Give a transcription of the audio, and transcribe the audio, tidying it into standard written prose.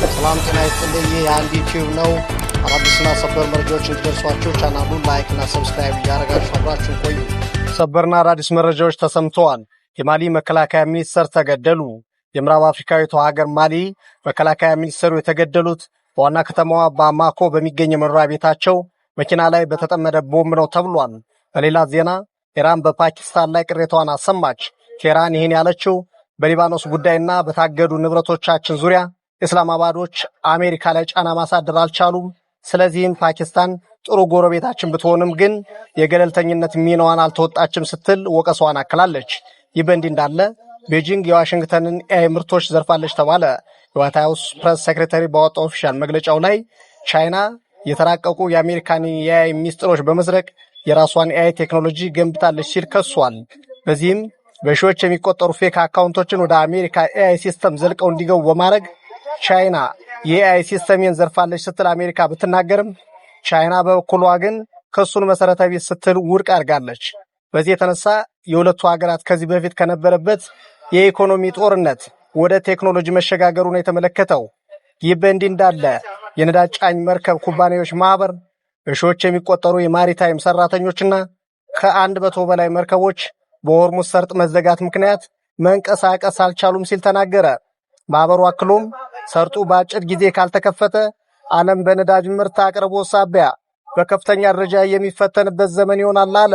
ሰላም ጤና ይስጥልኝ። የአንድ ዩቲዩብ ነው። አዳዲስና ሰበር መረጃዎች እንዲደርሷችሁ ቻናሉን ላይክ እና ሰብስክራይብ እያደረጋችሁ አብራችሁን ቆዩ። ሰበርና አዳዲስ መረጃዎች ተሰምተዋል። የማሊ መከላከያ ሚኒስትር ተገደሉ። የምዕራብ አፍሪካዊቷ ሀገር ማሊ መከላከያ ሚኒስትሩ የተገደሉት በዋና ከተማዋ ባማኮ በሚገኝ መኖሪያ ቤታቸው መኪና ላይ በተጠመደ ቦምብ ነው ተብሏል። በሌላ ዜና ኢራን በፓኪስታን ላይ ቅሬታዋን አሰማች። ቴህራን ይህን ያለችው በሊባኖስ ጉዳይና በታገዱ ንብረቶቻችን ዙሪያ እስላማባዶች አሜሪካ ላይ ጫና ማሳደር አልቻሉም። ስለዚህም ፓኪስታን ጥሩ ጎረቤታችን ብትሆንም ግን የገለልተኝነት ሚናዋን አልተወጣችም ስትል ወቀሷን አክላለች። ይህ በእንዲህ እንዳለ ቤጂንግ የዋሽንግተንን ኤአይ ምርቶች ዘርፋለች ተባለ። የዋይት ሃውስ ፕሬስ ሴክሬታሪ ባወጣው ኦፊሻል መግለጫው ላይ ቻይና የተራቀቁ የአሜሪካን የኤአይ ሚስጥሮች በመስረቅ የራሷን ኤአይ ቴክኖሎጂ ገንብታለች ሲል ከሷል። በዚህም በሺዎች የሚቆጠሩ ፌክ አካውንቶችን ወደ አሜሪካ ኤአይ ሲስተም ዘልቀው እንዲገቡ በማድረግ ቻይና የኤአይ ሲስተምን ዘርፋለች ስትል አሜሪካ ብትናገርም ቻይና በበኩሏ ግን ክሱን መሰረተ ቢስ ስትል ውድቅ አድርጋለች። በዚህ የተነሳ የሁለቱ ሀገራት ከዚህ በፊት ከነበረበት የኢኮኖሚ ጦርነት ወደ ቴክኖሎጂ መሸጋገሩን የተመለከተው። ይህ በእንዲህ እንዳለ የነዳጅ ጫኝ መርከብ ኩባንያዎች ማህበር በሺዎች የሚቆጠሩ የማሪታይም ሰራተኞችና ከ100 በላይ መርከቦች በሆርሙዝ ሰርጥ መዘጋት ምክንያት መንቀሳቀስ አልቻሉም ሲል ተናገረ። ማህበሩ አክሎም ሰርጡ በአጭር ጊዜ ካልተከፈተ ዓለም በነዳጅ ምርት አቅርቦት ሳቢያ በከፍተኛ ደረጃ የሚፈተንበት ዘመን ይሆናል አለ።